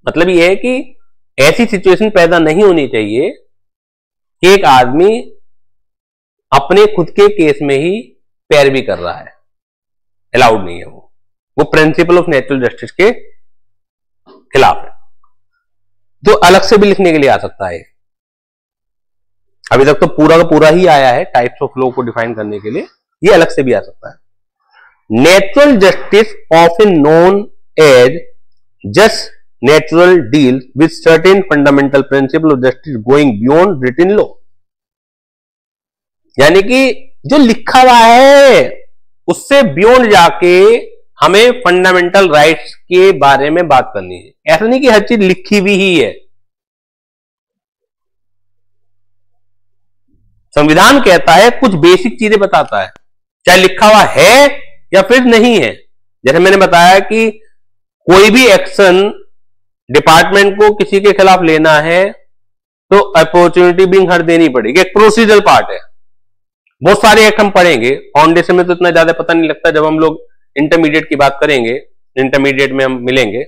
मतलब ये है कि ऐसी सिचुएशन पैदा नहीं होनी चाहिए कि एक आदमी अपने खुद के केस में ही पैरवी कर रहा है, अलाउड नहीं है। वो प्रिंसिपल ऑफ नेचुरल जस्टिस के खिलाफ है। तो अलग से भी लिखने के लिए आ सकता है। अभी तक तो पूरा का पूरा ही आया है टाइप्स ऑफ लॉ को डिफाइन करने के लिए, ये अलग से भी आ सकता है। Natural justice often known as just natural deal with certain fundamental principle of justice going beyond written law. यानी कि जो लिखा हुआ है उससे बियॉन्ड जाके हमें फंडामेंटल राइट्स के बारे में बात करनी है। ऐसा नहीं कि हर चीज लिखी हुई ही है। संविधान कहता है कुछ बेसिक चीजें बताता है, चाहे लिखा हुआ है या फिर नहीं है। जैसे मैंने बताया कि कोई भी एक्शन डिपार्टमेंट को किसी के खिलाफ लेना है तो अपॉर्चुनिटी बिंग हर देनी पड़ेगी, एक प्रोसीजरल पार्ट है। बहुत सारे एक्ट हम पढ़ेंगे, फाउंडेशन में तो इतना ज्यादा पता नहीं लगता, जब हम लोग इंटरमीडिएट की बात करेंगे, इंटरमीडिएट में हम मिलेंगे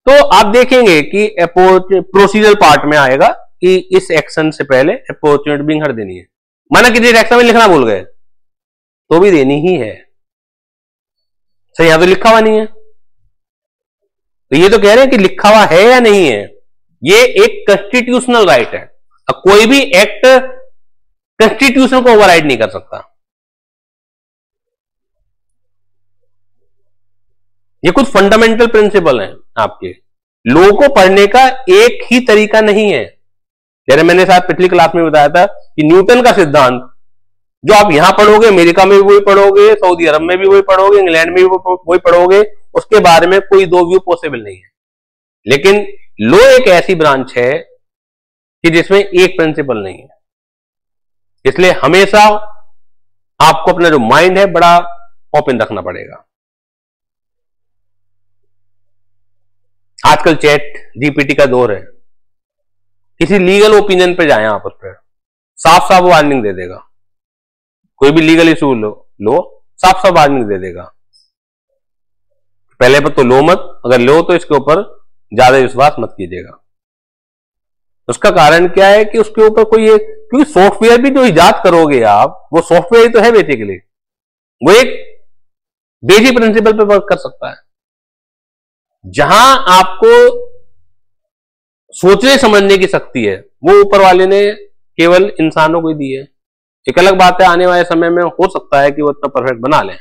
तो आप देखेंगे कि प्रोसीजरल पार्ट में आएगा कि इस एक्शन से पहले अपॉर्चुनिटी बिंग हर देनी है। माना किसी एक्शन में लिखना भूल गए तो भी देनी ही है। सही, यहां तो लिखा हुआ नहीं है, तो ये तो कह रहे हैं कि लिखा हुआ है या नहीं है। ये एक कॉन्स्टिट्यूशनल राइट है। अब कोई भी एक्ट कॉन्स्टिट्यूशन को ओवरराइड नहीं कर सकता। ये कुछ फंडामेंटल प्रिंसिपल हैं आपके। लॉ को पढ़ने का एक ही तरीका नहीं है। जैसे मैंने शायद पिछली क्लास में बताया था कि न्यूटन का सिद्धांत जो आप यहां पढ़ोगे, अमेरिका में भी वही पढ़ोगे, सऊदी अरब में भी वही पढ़ोगे, इंग्लैंड में भी वही पढ़ोगे, उसके बारे में कोई दो व्यू पॉसिबल नहीं है। लेकिन लॉ एक ऐसी ब्रांच है कि जिसमें एक प्रिंसिपल नहीं है। इसलिए हमेशा आपको अपना जो माइंड है बड़ा ओपन रखना पड़ेगा। आजकल चैट जीपीटी का दौर है। किसी लीगल ओपिनियन पे जाएं आप, उस पर साफ साफ वार्निंग दे देगा। कोई भी लीगल इशू लो साफ साफ वार्निंग दे देगा। पहले पर तो लो मत, अगर लो तो इसके ऊपर ज्यादा विश्वास मत कीजिएगा। उसका कारण क्या है कि उसके ऊपर कोई क्योंकि सॉफ्टवेयर भी जो इजाद करोगे आप, वो सॉफ्टवेयर ही तो है बेसिकली। वो एक बेसिक प्रिंसिपल पे वर्क कर सकता है। जहां आपको सोचने समझने की शक्ति है वो ऊपर वाले ने केवल इंसानों को ही दी है। एक अलग बात है, आने वाले समय में हो सकता है कि वो इतना परफेक्ट बना लें,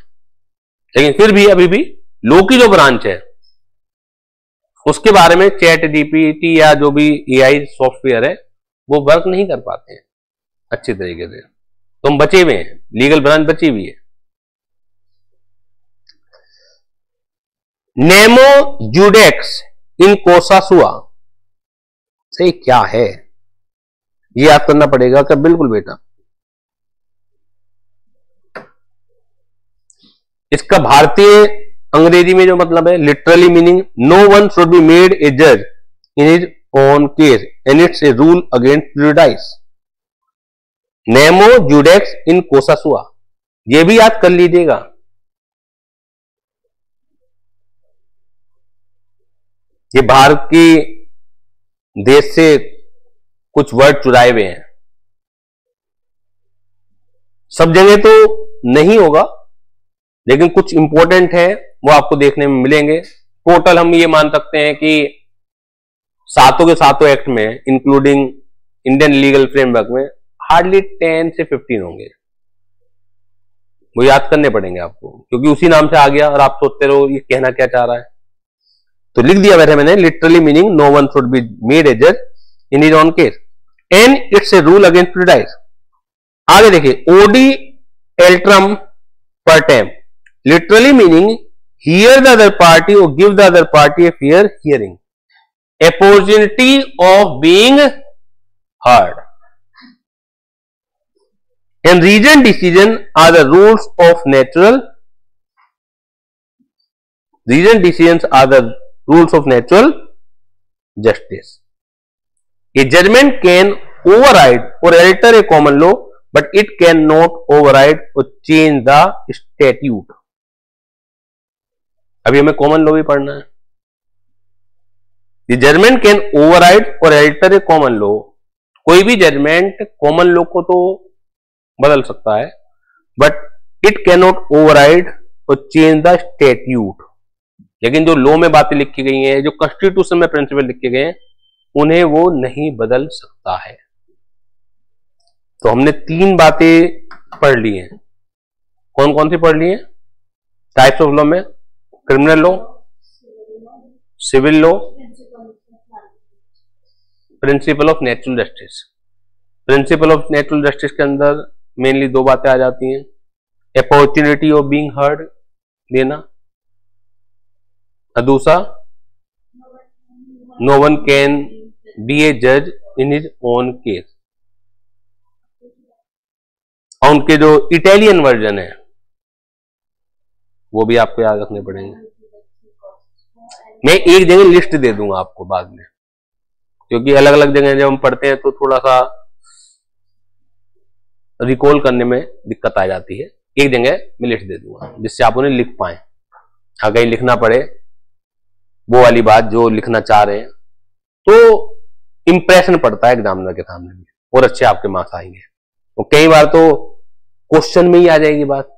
लेकिन फिर भी अभी भी लॉ की जो ब्रांच है उसके बारे में चैट जीपीटी या जो भी एआई सॉफ्टवेयर है वो वर्क नहीं कर पाते हैं अच्छी तरीके से। तो हम बचे हुए हैं, लीगल ब्रांच बची हुई है। नेमो जुडेक्स इन कोसा सुआ, सही क्या है ये याद करना पड़ेगा। क्या? बिल्कुल बेटा, इसका भारतीय अंग्रेजी में जो मतलब है, literally meaning no one should be made a जज in his own case and it's a rule against prejudice. Nemo judex in causa sua, ये भी याद कर लीजिएगा। ये भारत की देश से कुछ वर्ड चुराए हुए हैं। सब जगह तो नहीं होगा, लेकिन कुछ इंपॉर्टेंट है वो आपको देखने में मिलेंगे। टोटल हम ये मान सकते हैं कि सातों के सातों एक्ट में, इंक्लूडिंग इंडियन लीगल फ्रेमवर्क में, हार्डली 10 से 15 होंगे। वो याद करने पड़ेंगे आपको, क्योंकि उसी नाम से आ गया और आप सोचते रहो ये कहना क्या चाह रहा है। तो लिख दिया वैसे मैंने, literally meaning no one should be made a जज in his own case and it's a rule against prejudice. आगे देखिए, audi alteram partem, literally meaning hear the other party और give the other party a fair hearing, opportunity of being heard and reason decision are the rules of natural, reason decisions are the rules of natural justice. A judgment can override or alter a common law, but it cannot override or change the statute. अभी हमें common law भी पढ़ना है। The judgement can override और alter ए common law. कोई भी judgement common law को तो बदल सकता है, but it can not override और चेंज द स्टैट्यूट। लेकिन जो लॉ में बातें लिखी गई हैं, जो कॉन्स्टिट्यूशन में प्रिंसिपल लिखे गए हैं, उन्हें वो नहीं बदल सकता है। तो हमने 3 बातें पढ़ ली हैं। कौन कौन सी पढ़ ली हैं? टाइप्स ऑफ लॉ में criminal law, civil law, principle of natural justice. Principle of natural justice के अंदर मेनली 2 बातें आ जाती हैं। अपॉर्चुनिटी ऑफ बीइंग हर्ड देना, और दूसरा नो वन कैन बी ए जज इन हिज ओन केस। और उनके जो इटालियन वर्जन है वो भी आपको याद रखने पड़ेंगे। मैं एक जगह लिस्ट दे दूंगा आपको बाद में, क्योंकि अलग अलग जगह जब हम पढ़ते हैं तो थोड़ा सा रिकॉल करने में दिक्कत आ जाती है। एक जगह मैं लिस्ट दे दूंगा जिससे आप उन्हें लिख पाए। अगर लिखना पड़े वो वाली बात जो लिखना चाह रहे हैं तो इंप्रेशन पड़ता है एग्जामिनर के सामने भी, और अच्छे आपके मार्क्स आएंगे। और कई बार तो क्वेश्चन में ही आ जाएगी बात।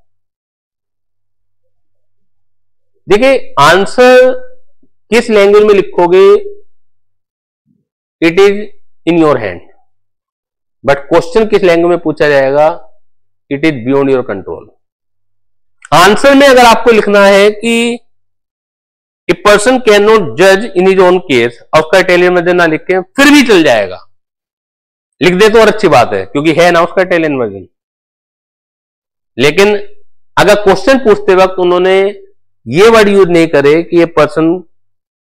देखिए, आंसर किस लैंग्वेज में लिखोगे it is in your hand, but question किस लैंग्वेज में पूछा जाएगा it is beyond your control. Answer में अगर आपको लिखना है कि ए पर्सन कैन नॉट जज इन हिज ओन केस, और उसका इटालियन वर्जन ना लिखे फिर भी चल जाएगा। लिख दे तो और अच्छी बात है, क्योंकि है ना उसका इटालियन वर्जन। लेकिन अगर क्वेश्चन पूछते वक्त उन्होंने ये वर्ड यूज नहीं करे कि ये पर्सन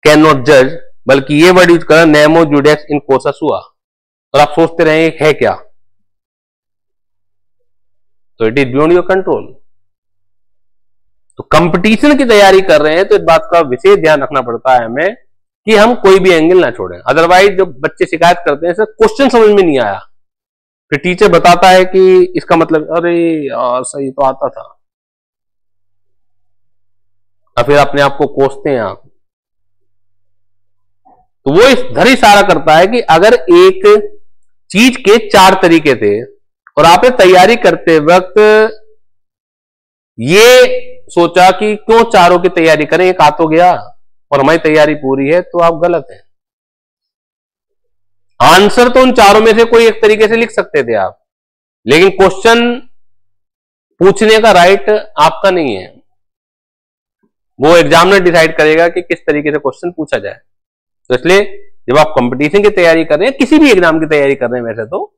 कैन नॉट जज, बल्कि ये वर्ड यूज करा नेमो जुडेक्स इन कोसा सुआ, और आप सोचते रहे है क्या, तो it is beyond your control. तो कंपटीशन की तैयारी कर रहे हैं तो इस बात का विशेष ध्यान रखना पड़ता है हमें कि हम कोई भी एंगल ना छोड़ें। अदरवाइज जब बच्चे शिकायत करते हैं सर क्वेश्चन समझ में नहीं आया, फिर टीचर बताता है कि इसका मतलब अरे यार सही तो आता था, और फिर अपने आप को कोसते हैं आप। तो वो इधर इशारा करता है कि अगर एक चीज के 4 तरीके थे और आपने तैयारी करते वक्त ये सोचा कि क्यों चारों की तैयारी करें, एक आ तो गया और हमारी तैयारी पूरी है, तो आप गलत हैं। आंसर तो उन चारों में से कोई एक तरीके से लिख सकते थे आप, लेकिन क्वेश्चन पूछने का राइट आपका नहीं है। वो एग्जामिनर डिसाइड करेगा कि किस तरीके से क्वेश्चन पूछा जाए। तो इसलिए जब आप कंपटीशन की तैयारी कर रहे हैं, किसी भी एग्जाम की तैयारी कर रहे हैं, वैसे तो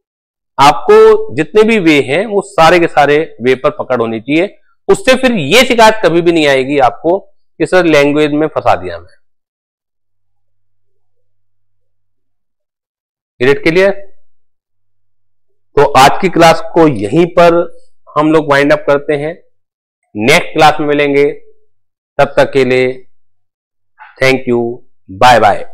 आपको जितने भी वे हैं वो सारे के सारे वे पर पकड़ होनी चाहिए। उससे फिर ये शिकायत कभी भी नहीं आएगी आपको कि सर लैंग्वेज में फंसा दिया मैं। It clear? तो आज की क्लास को यहीं पर हम लोग वाइंड अप करते हैं। नेक्स्ट क्लास में मिलेंगे, तब तक के लिए थैंक यू, बाय बाय।